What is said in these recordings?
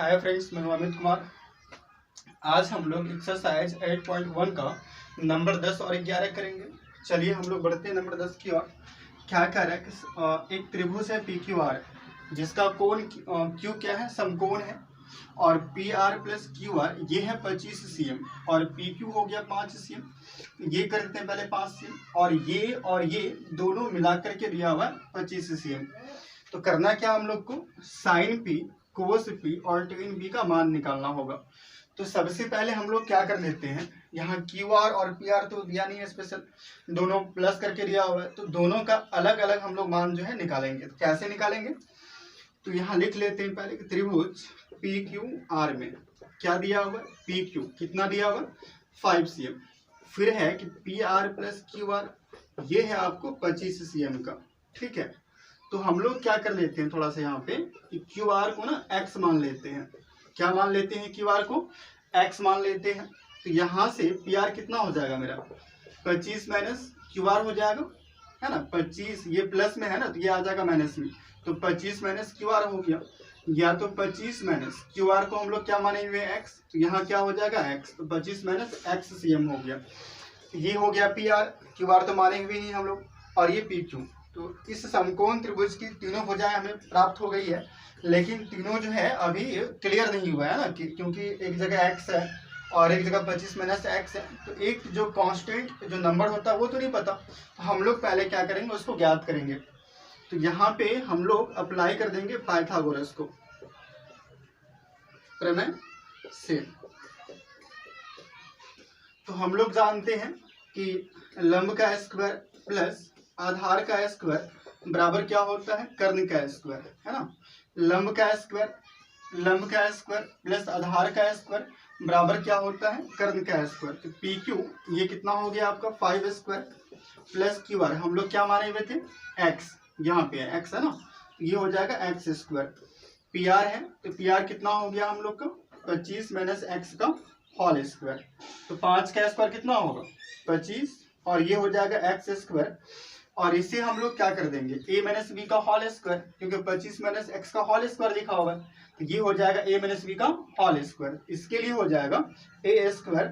Hi friends, मैं हूं अमित कुमार। आज हम लोग एक्सरसाइज 8.1 का नंबर 10 और 11 करेंगे। चलिए हम लोग बढ़ते हैं नंबर 10 की ओर। क्या कह रहा है कि एक त्रिभुज है पी क्यू आर, जिसका कोण क्यू क्या है, समकोण है, और P R plus Q R ये है 25 सीएम और पी क्यू हो गया 5 सीएम। ये करते हैं पहले 5 सीएम और ये दोनों मिलाकर के दिया हुआ है 25 सीएम। तो करना क्या हम लोग को, साइन पी, कोस पी और टेन पी का मान निकालना होगा। तो सबसे पहले हम लोग क्या कर लेते हैं, यहाँ क्यू आर और पी आर तो दिया नहीं है स्पेशल, दोनों प्लस करके दिया हुआ है, तो दोनों का अलग अलग हम लोग मान जो है निकालेंगे। तो कैसे निकालेंगे, तो यहाँ लिख लेते हैं पहले कि त्रिभुज पी क्यू आर में क्या दिया हुआ है, पी क्यू कितना दिया हुआ है 5 सीएम। फिर है कि P R plus Q R ये है आपको 25 सीएम का। ठीक है, तो हम लोग क्या कर लेते हैं, थोड़ा सा यहाँ पे क्यू आर को ना एक्स मान लेते हैं। क्या मान लेते हैं, क्यू आर को एक्स मान लेते हैं। तो यहाँ से पी आर कितना हो जाएगा मेरा 25 माइनस क्यू आर हो जाएगा, है ना। 25 ये प्लस में है ना, तो ये आ जाएगा माइनस में, तो 25 माइनस क्यू आर हो गया। या तो 25 माइनस क्यू आर को हम लोग क्या माने हुए एक्स, तो यहाँ क्या हो जाएगा एक्स, तो 25 माइनस एक्स सीएम हो गया। ये हो गया पी आर, क्यू आर तो माने हुए नहीं हम लोग, और ये पी क्यू। तो इस समकोण त्रिभुज की तीनों भुजाएं हमें प्राप्त हो गई है, लेकिन तीनों जो है अभी क्लियर नहीं हुआ है ना, क्योंकि एक जगह एक्स है और एक जगह 25 माइनस एक्स है, तो एक जो कांस्टेंट जो नंबर होता है वो तो नहीं पता। तो हम लोग पहले क्या करेंगे, उसको ज्ञात करेंगे। तो यहाँ पे हम लोग अप्लाई कर देंगे पाइथागोरस को प्रमेय से। तो हम लोग जानते हैं कि लंब का स्क्वायर प्लस आधार का स्क्वायर बराबर क्या होता है, कर्ण का स्क्वायर, है ना। लंब का स्क्वायर प्लस आधार का स्क्वायर बराबर क्या होता है, कर्ण का स्क्वायर। तो पी क्यू ये कितना हो गया आपका 5 स्क्वायर प्लस क्यू आर हम लोग क्या माने हुए थे एक्स, यहाँ पे एक्स है ना, ये हो जाएगा एक्स स्क्वायर। पी आर है तो पी आर कितना हो गया हम लोग का 25 माइनस एक्स का होल स्क्वायर। तो 5 का स्क्वायर कितना होगा 25, और ये हो जाएगा एक्स स्क्वायर, और इसे हम लोग क्या कर देंगे a माइनस बी का होल स्क्वायर, क्योंकि 25 माइनस एक्स का होल स्क्वायर लिखा हुआ है, तो ये हो जाएगा a माइनस बी का होल स्क्वायर। इसके लिए हो जाएगा a square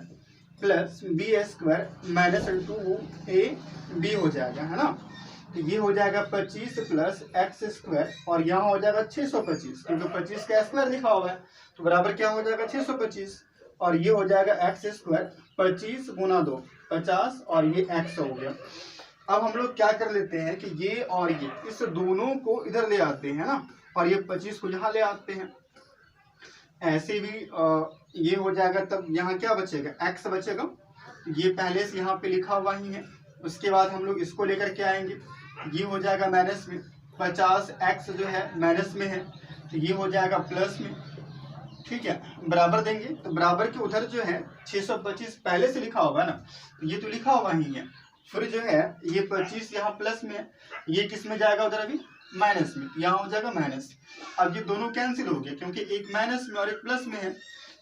plus B square minus 2ab हो जाएगा, है ना। तो ये हो जाएगा 25 प्लस एक्स स्क्वायर, और यहाँ हो जाएगा 625, क्योंकि 25 का स्क्वायर लिखा हुआ है, तो बराबर क्या हो जाएगा 625, और ये हो जाएगा एक्स स्क्वायर 25 गुना 2 50, और ये एक्स हो गया। अब हम लोग क्या कर लेते हैं कि ये और ये इस दोनों को इधर ले आते हैं ना, और ये 25 को यहाँ ले आते हैं। ऐसे भी ये हो जाएगा, तब यहाँ क्या बचेगा x बचेगा, ये पहले से यहाँ पे लिखा हुआ ही है। उसके बाद हम लोग इसको लेकर के आएंगे, ये हो जाएगा माइनस में, 50x जो है माइनस में है, तो ये हो जाएगा प्लस में। ठीक है, बराबर देंगे, तो बराबर के उधर जो है 625 पहले से लिखा हुआ है ना, तो ये तो लिखा हुआ ही है। फिर जो है ये 25 यहाँ प्लस में है, ये किस में जाएगा उधर अभी माइनस में, यहाँ हो जाएगा माइनस। अब ये दोनों कैंसिल हो गए, क्योंकि एक माइनस में और एक प्लस में है,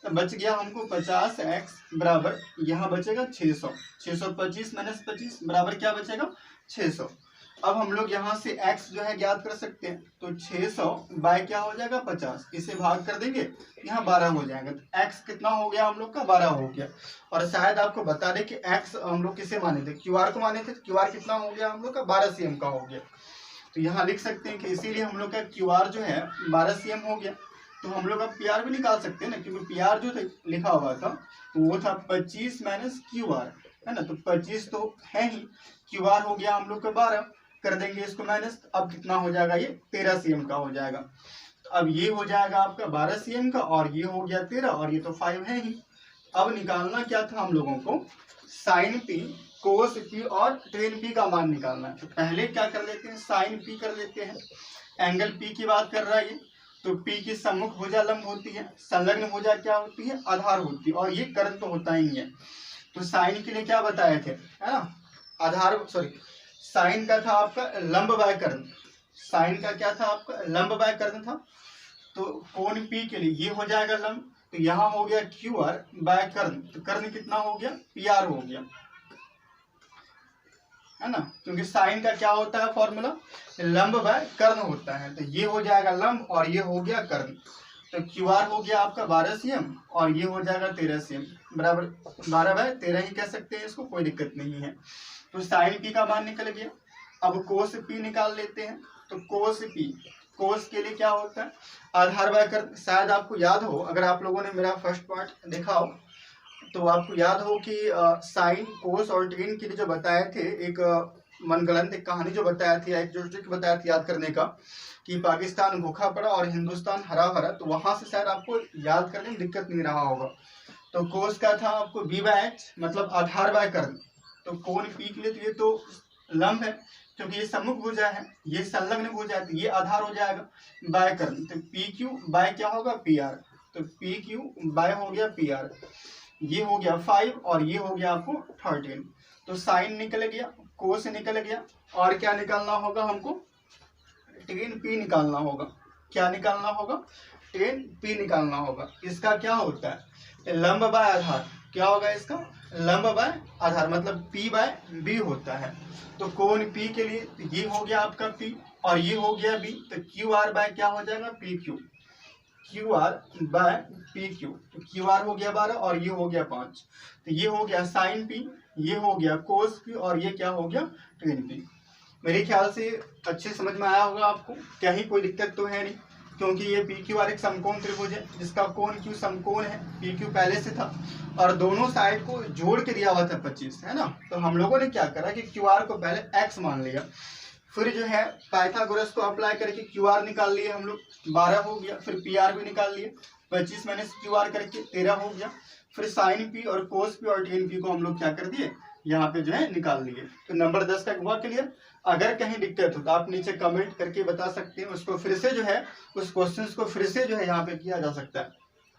तो बच गया हमको 50x बराबर यहाँ बचेगा 600। 625 माइनस 25 बराबर क्या बचेगा 600। अब हम लोग यहाँ से x जो है ज्ञात कर सकते हैं, तो 600 बाय क्या हो जाएगा 50, इसे भाग कर देंगे, यहाँ 12 हो जाएगा। तो x कितना हो गया हम लोग का 12 हो गया। और शायद आपको बता दें कि x हम लोग किसे माने थे, क्यू आर को माने थे, क्यू आर कितना हो गया हम लोग का 12 सीएम का हो गया। तो यहाँ लिख सकते हैं कि इसीलिए हम लोग का क्यू आर जो है 12 सीएम हो गया। तो हम लोग अब पी आर भी निकाल सकते हैं ना, क्योंकि पी आर जो लिखा हुआ था वो था 25 माइनस क्यू आर, है ना। तो 25 तो है ही, क्यू आर हो गया हम लोग का 12, कर देंगे इसको माइनस, अब कितना हो जाएगा ये 13 सीएम का हो जाएगा। तो अब ये हो जाएगा आपका 12 सीएम का, और ये हो गया 13, और ये तो 5 है ही। अब निकालना क्या था हम लोगों को, साइन पी, कोस पी और टेन पी का मान निकालना है। तो पहले क्या कर लेते हैं, साइन पी कर लेते हैं। एंगल पी की बात कर रहा है ये, तो पी की सम्मुख भुजा लंब होती है, संलग्न भुजा क्या होती है आधार होती है, और ये कर्ण तो होता ही है। तो साइन के लिए क्या बताए थे, है ना, आधार साइन का था आपका लंब बाय कर्ण, साइन का क्या था आपका लंब बाय कर्ण था। तो कोण पी के लिए ये हो जाएगा लंब, तो यहाँ हो गया क्यू आर बाय कर्ण, तो कर्ण कितना हो गया पी आर हो गया, है ना, क्योंकि साइन का क्या होता है फॉर्मूला लंब बाय कर्ण होता है। तो ये हो जाएगा लंब और ये हो गया कर्ण। तो क्यू आर हो गया आपका 12 cm और ये हो जाएगा 13 cm बराबर 12/13 ही कह सकते हैं इसको, कोई दिक्कत नहीं है। तो साइन पी का मान निकल गया। अब कोस पी निकाल लेते हैं। तो कोस पी, कोस के लिए क्या होता है आधार बाय कर्ण। शायद आपको याद हो, अगर आप लोगों ने मेरा फर्स्ट पार्ट देखा हो तो आपको याद हो कि साइन कोस और टेन के लिए जो बताए थे, एक मनगढ़ंत एक कहानी जो बताया थी, एक जो ट्रिक बताया था याद करने का, कि पाकिस्तान भूखा पड़ा और हिंदुस्तान हरा भरा। तो वहां से शायद आपको याद करने में दिक्कत नहीं रहा होगा। तो कोस का था आपको b/h मतलब आधार बाय कर्ण। तो कोण पी के लिए तो ये तो लंब है, क्योंकि ये सम्मुख भुजा है, ये संलग्न भुजा है, तो ये आधार हो जाएगा बाय कर्ण। तो पी क्यू बाय क्या होगा पी आर। तो पी क्यू बाय हो गया पी आर, ये हो गया 5 और ये हो गया आपको 13। तो साइन निकल गया, कोस निकल गया, और क्या निकालना होगा हमको, टेन पी निकालना होगा। क्या निकालना होगा, टेन पी निकालना होगा। इसका क्या होता है लंब बाय आधार। क्या होगा इसका लंब बाय आधार, मतलब पी बाय बी होता है। तो कोण पी के लिए ये हो गया आपका पी और ये हो गया बी। तो क्यू आर बाय क्या हो जाएगा P Q, Q R by P Q. तो क्यू आर हो गया 12 और ये हो गया 5। तो ये हो गया साइन पी, ये हो गया कोस पी और ये क्या हो गया टेन पी। मेरे ख्याल से अच्छे समझ में आया होगा आपको, कहीं कोई दिक्कत तो है नहीं, क्योंकि ये पी क्यू आर एक समकोण त्रिभुज है जिसका कोण क्यू समकोण है। पी क्यू पहले से था और दोनों साइड को जोड़ के दिया हुआ था 25, है ना। तो हम लोगों ने क्या करा कि क्यू आर को पहले एक्स मान लिया, फिर जो है पाइथागोरस को अप्लाई करके क्यू आर निकाल लिए हम लोग, 12 हो गया। फिर पी आर भी निकाल लिए, 25 माइनस क्यू आर करके 13 हो गया। फिर साइन पी और कोस पी और टेन पी को हम लोग क्या कर दिए यहाँ पे जो है निकाल लिए। तो नंबर 10 तक हुआ क्लियर। अगर कहीं दिक्कत हो तो आप नीचे कमेंट करके बता सकते हैं, उसको फिर से जो है उस क्वेश्चन को फिर से जो है यहाँ पे किया जा सकता है।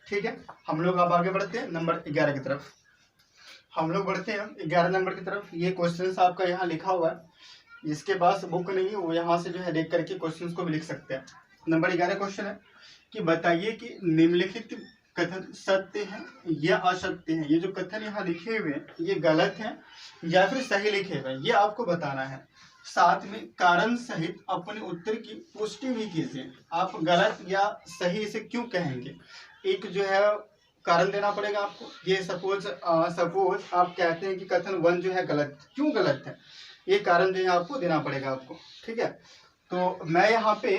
ठीक है, हम लोग अब आगे बढ़ते हैं नंबर 11 की तरफ। हम लोग बढ़ते हैं 11 नंबर की तरफ। ये क्वेश्चन आपका यहाँ लिखा हुआ है, जिसके पास बुक नहीं है वो यहाँ से जो है देख करके क्वेश्चन को भी लिख सकते हैं। नंबर 11 क्वेश्चन है कि बताइए कि निम्नलिखित कथन सत्य है या असत्य है। ये जो कथन यहाँ लिखे हुए हैं ये गलत है या फिर सही लिखे हुए हैं, ये आपको बताना है। साथ में कारण सहित अपने उत्तर की पुष्टि भी कीजिए। आप गलत या सही इसे क्यों कहेंगे, एक जो है कारण देना पड़ेगा आपको। ये सपोज आप कहते हैं कि कथन 1 जो है गलत, क्यों गलत है, ये कारण जो है आपको देना पड़ेगा आपको। ठीक है, तो मैं यहाँ पे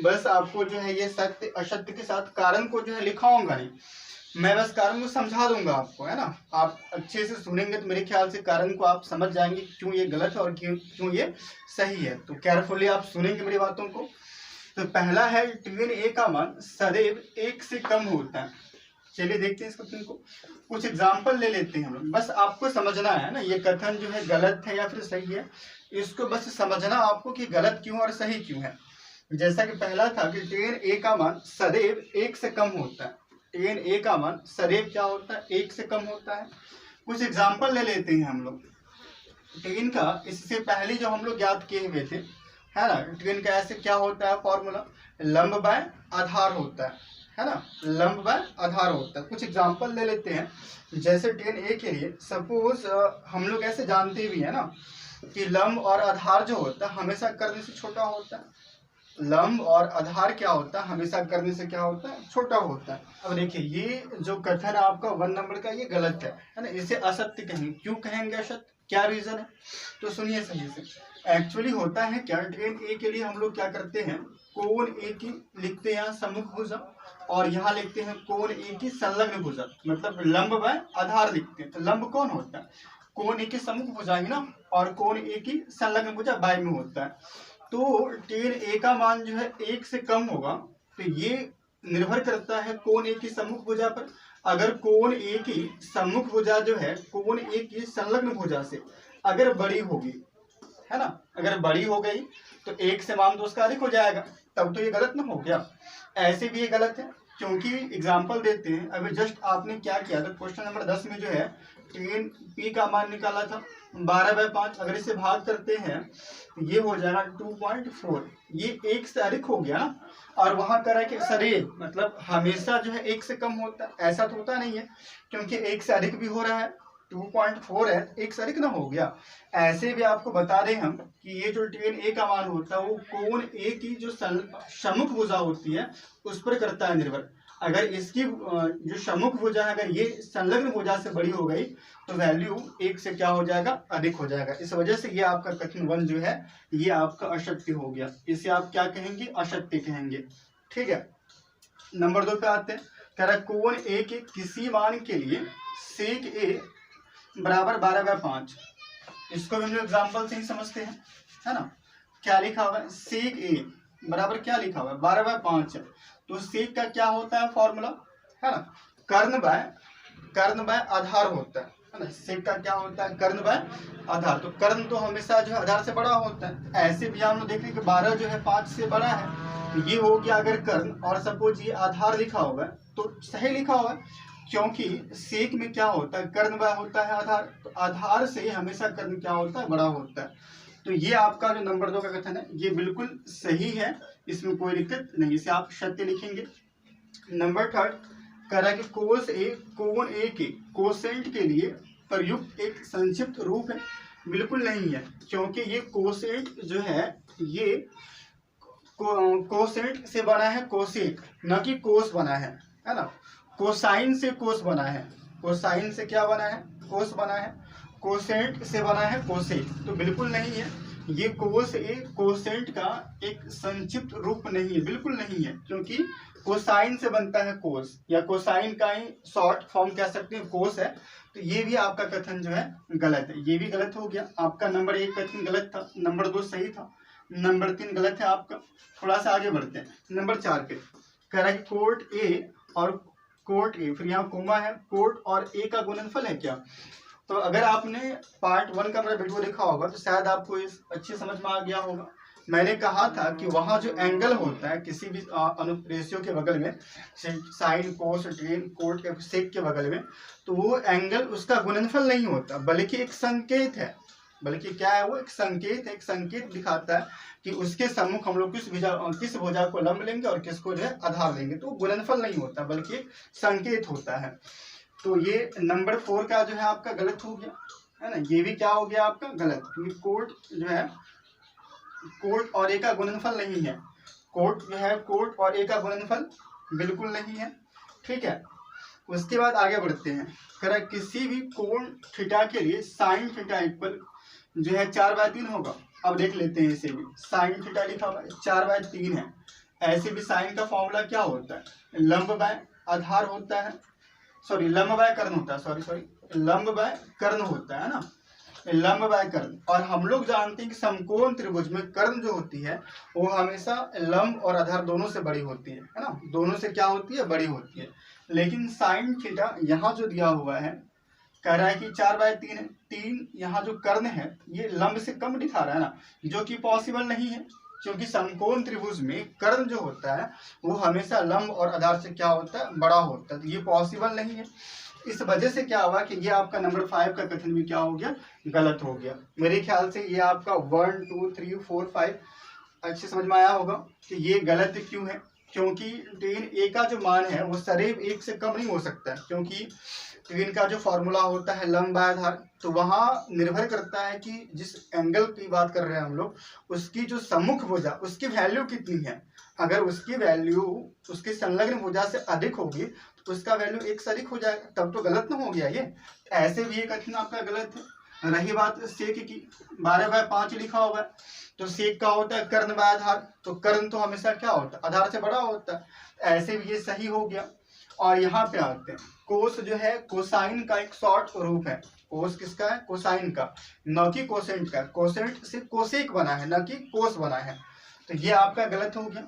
बस आपको जो है ये सत्य असत्य के साथ कारण को जो है लिखाऊंगा नहीं, मैं बस कारण को समझा दूंगा आपको, है ना। आप अच्छे से सुनेंगे तो मेरे ख्याल से कारण को आप समझ जाएंगे क्यों ये गलत है और क्यों ये सही है। तो केयरफुली आप सुनेंगे मेरी बातों को। तो पहला है टेन ए का मान सदैव 1 से कम होता है। चलिए देखते हैं इस कथन को, कुछ एग्जाम्पल ले लेते हैं हम लोग। बस आपको समझना है ना ये कथन जो है गलत है या फिर सही है, इसको बस समझना आपको कि गलत क्यों और सही क्यों है। जैसा कि पहला था कि टेन ए का मान सदैव 1 से कम होता है। टेन ए का मान सदैव क्या होता है 1 से कम होता है। कुछ एग्जाम्पल ले लेते हैं हम लोग टेन का। इससे पहले जो हम लोग याद किए हुए थे, है ना, टेन का ऐसे क्या होता है फॉर्मूला, लंब बाय आधार होता है ना, लंब बाय आधार होता है। कुछ एग्जाम्पल ले लेते हैं। जैसे टेन ए के लिए सपोज हम लोग ऐसे जानते भी है ना कि लंब और आधार जो होता है हमेशा कर्ण से छोटा होता है। लंब और आधार क्या होता है हमेशा कर्ण से क्या होता है छोटा होता है। अब देखिए ये जो कथन है आपका 1 नंबर का ये गलत है ना, इसे असत्य कहेंगे। क्यों कहेंगे असत्य, क्या रीजन है, तो सुनिए सही से। एक्चुअली होता है क्या, टेन ए के लिए हम लोग क्या करते हैं, कोण ए की लिखते हैं यहाँ सम्मुख भुजा और यहाँ लिखते हैं कोण ए की संलग्न भुजा, मतलब लंब बाय आधार लिखते हैं। तो लंब कौन होता है, कोण ए की सम्मुख भुजा है ना, और कोण ए की संलग्न भुजा बाय में होता है। तो टेन ए का मान जो है 1 से कम होगा। तो ये निर्भर करता है कोण ए की सम्मुख भुजा पर। अगर कोण ए की सम्मुख भुजा जो है कोण ए की संलग्न भुजा से अगर बड़ी होगी, है ना, अगर बड़ी हो गई तो 1 से मान तो उसका अधिक हो जाएगा, तब तो ये गलत ना हो गया। ऐसे भी ये गलत है, क्योंकि एग्जाम्पल देते हैं। अभी जस्ट आपने क्या किया था, क्वेश्चन नंबर 10 में जो है टेन पी का मान निकाला था 12/5। अगर इसे भाग करते हैं ये हो जाएगा 2.4, ये 1 से अधिक हो गया ना। और वहां करा कि सदैव मतलब हमेशा जो है 1 से कम होता है, ऐसा तो होता नहीं है, क्योंकि 1 से अधिक भी हो रहा है 2.4 है, एक सरिक ना हो गया। ऐसे भी आपको बता दें हम कि ये जो tan A का मान होता है वो कोण A की जो सम्मुख भुजा होती है उस पर करता है निर्भर। अगर इसकी जो सम्मुख भुजा है अगर ये संलग्न भुजा से बड़ी हो गई तो वैल्यू 1 से क्या हो जाएगा, अधिक हो जाएगा। इस वजह से ये आपका कथन 1 जो है ये आपका असत्य हो गया। इसे आप क्या कहेंगे, असत्य कहेंगे। ठीक है, नंबर 2 पे आते हैं। कह रहा कोण A के किसी मान के लिए सेक A बराबर 12/5। इसको भी हम लोग एग्जाम्पल से ही समझते हैं, है ना। क्या लिखा हुआ है, सेक A बराबर क्या लिखा हुआ है, 12/5 है। तो सेक का क्या होता है फॉर्मूला, है ना, कर्ण बाय आधार होता है ना। सेक का क्या होता है, कर्ण बाय आधार। तो कर्ण तो हमेशा जो है आधार से बड़ा होता है। ऐसे भी हम लोग देख रहे हैं कि 12 जो है 5 से बड़ा है, तो ये हो गया अगर कर्ण, और सपोज ये आधार लिखा हुआ है तो सही लिखा हुआ है, क्योंकि सेक में क्या होता है, कर्ण बाय होता है आधार। तो आधार से हमेशा कर्ण क्या होता है, बड़ा होता है। तो ये आपका जो नंबर 2 का कथन है ये बिल्कुल सही है, इसमें कोई दिक्कत नहीं, इसे आप सत्य लिखेंगे। नंबर 3 कह रहा है कि कोण A के कोसेंट के लिए प्रयुक्त एक संक्षिप्त रूप है। बिल्कुल नहीं है, क्योंकि ये कोसेंट जो है ये कोसेंट से बना है कोसेक, न कि कोस बना है ना। कोसाइन से कोस बना है, कोसाइन से क्या बना है, कोस बना है। कोसेंट से बना है कोसेक, तो बिल्कुल नहीं है। ये कोस ए कोसेंट का एक संक्षिप्त रूप नहीं है, बिल्कुल नहीं है, क्योंकि कोसाइन से बनता है कोस, या कोसाइन का ही शॉर्ट फॉर्म कह सकते हैं कोस है। तो ये भी आपका कथन जो है गलत है, ये भी गलत हो गया। आपका नंबर 1 कथन गलत था, नंबर 2 सही था, नंबर 3 गलत है आपका। थोड़ा सा आगे बढ़ते हैं, नंबर 4 पे कह रहा है कोट ए और कोट ए, फिर यहाँ कोमा है, कोट और ए का गुणनफल है क्या। तो अगर आपने पार्ट 1 का मेरा वीडियो देखा होगा तो शायद आपको इस अच्छी समझ में आ गया होगा। मैंने कहा था कि वहाँ जो एंगल होता है किसी भी अनुप्रेषियों के बगल में, साइन कोस टेन कोट के सेक के बगल में, तो वो एंगल उसका गुणनफल नहीं होता बल्कि एक संकेत है। बल्कि क्या है, वो एक संकेत है, एक संकेत दिखाता है कि उसके सम्मुख हम लोग किस भुजा को लंब लेंगे और किसको जो है आधार लेंगे। तो गुणनफल नहीं होता बल्कि एक संकेत होता है। तो ये नंबर 4 का जो है आपका गलत हो गया, है ना। ये भी क्या हो गया आपका गलत, क्योंकि कोट जो है कोट और ए का गुणनफल नहीं है। कोट जो है कोट और ए का गुणनफल बिल्कुल नहीं है। ठीक है, उसके बाद आगे बढ़ते हैं। कह किसी भी कोण थीटा के लिए साइन थीटा इक्वल जो है 4/3 होगा। अब देख लेते हैं इसे भी, साइन थीटा लिखा हुआ है 4/3 है। ऐसे भी साइन का फॉर्मूला क्या होता है, लंब बाय आधार होता है, सॉरी लंब बाय कर्ण होता है, सॉरी लंब बाय कर्ण होता है ना, लंब बाय कर्ण। और हम लोग जानते हैं कि समकोण त्रिभुज में कर्ण जो होती है वो हमेशा लंब और आधार दोनों से बड़ी होती है ना, दोनों से क्या होती है, बड़ी होती है। लेकिन साइन थीटा यहाँ जो दिया हुआ है कह रहा है कि 4/3 है, 3 यहाँ जो कर्ण है ये लंब से कम दिखा रहा है ना, जो कि पॉसिबल नहीं है, क्योंकि समकोण त्रिभुज में कर्ण जो होता है वो हमेशा लंब और आधार से क्या होता है, बड़ा होता है। तो ये पॉसिबल नहीं है। इस वजह से क्या हुआ कि ये आपका नंबर 5 का कथन भी क्या हो गया, गलत हो गया। मेरे ख्याल से ये आपका 1 2 3 4 5 अच्छे समझ में आया होगा कि ये गलत क्यों है, क्योंकि tan A का जो मान है वो सदैव 1 से कम नहीं हो सकता है, क्योंकि tan का जो फॉर्मूला होता है लंब बाय आधार, तो वहाँ निर्भर करता है कि जिस एंगल की बात कर रहे हैं हम लोग उसकी जो सम्मुख भुजा उसकी वैल्यू कितनी है। अगर उसकी वैल्यू उसकी संलग्न भुजा से अधिक होगी तो उसका वैल्यू 1 से अधिक हो जाएगा, तब तो गलत ना हो गया ये। ऐसे भी ये कथन आपका गलत है। रही बात सेक की, 12/5 लिखा हुआ है, तो सेक का होता है कर्ण बाय आधार, तो कर्ण तो हमेशा क्या होता है, आधार से बड़ा होता है। ऐसे भी ये सही हो गया। और यहाँ पे आते हैं, कोस जो है कोसाइन का एक शॉर्ट रूप है। कोस किसका है, कोसाइन का, न कि कोसेंट का। कोसेंट से कोसेक बना है, न कि कोस बना है। तो ये आपका गलत हो गया।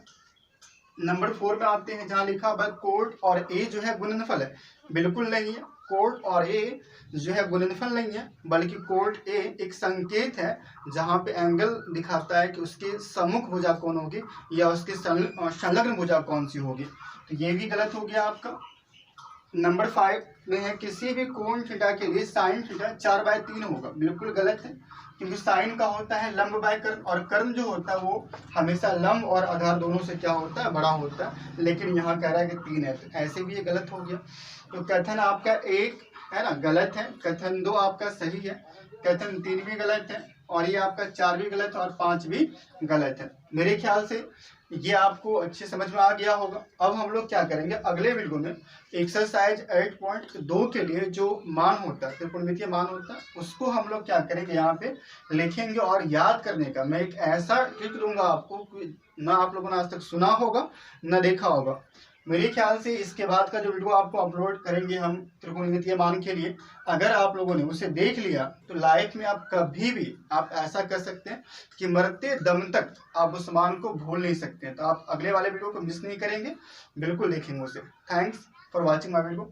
नंबर 4 में आते हैं, जहाँ लिखा हुआ कोट और ए जो है गुणनफल है, बिल्कुल नहीं है। कोट और ए जो है गुणनफल नहीं है, बल्कि कोट ए एक संकेत है जहाँ पे एंगल दिखाता है कि उसके सम्मुख भुजा कौन होगी या उसके संलग्न भुजा कौन सी होगी। तो ये भी गलत हो गया आपका। नंबर 5 में है, किसी भी कोण थीटा के लिए साइन थीटा 4/3 होगा, बिल्कुल गलत है, क्योंकि साइन का होता है लंब बाय कर्ण, और कर्ण जो होता है वो हमेशा लंब और आधार दोनों से क्या होता है, बड़ा होता है। लेकिन यहाँ कह रहा है कि 3 है, तो ऐसे भी ये गलत हो गया। तो कथन आपका 1 है ना, गलत है। कथन 2 आपका सही है, कथन 3 भी गलत है, और ये आपका 4 भी गलत है, और 5 भी गलत है। मेरे ख्याल से ये आपको अच्छे समझ में आ गया होगा। अब हम लोग क्या करेंगे, अगले वीडियो में एक्सरसाइज 8.2 के लिए जो मान होता है, त्रिकोणमितीय मान होता है, उसको हम लोग क्या करेंगे, यहाँ पे लिखेंगे। और याद करने का मैं एक ऐसा ट्रिक दूंगा आपको, ना आप लोगों ने आज तक सुना होगा ना देखा होगा। मेरे ख्याल से इसके बाद का जो वीडियो आपको अपलोड करेंगे हम त्रिकोणमितीय मान के लिए, अगर आप लोगों ने उसे देख लिया तो लाइफ में आप कभी भी आप ऐसा कर सकते हैं कि मरते दम तक आप उस मान को भूल नहीं सकते हैं। तो आप अगले वाले वीडियो को मिस नहीं करेंगे, बिल्कुल देखेंगे उसे। Thanks for watching my video.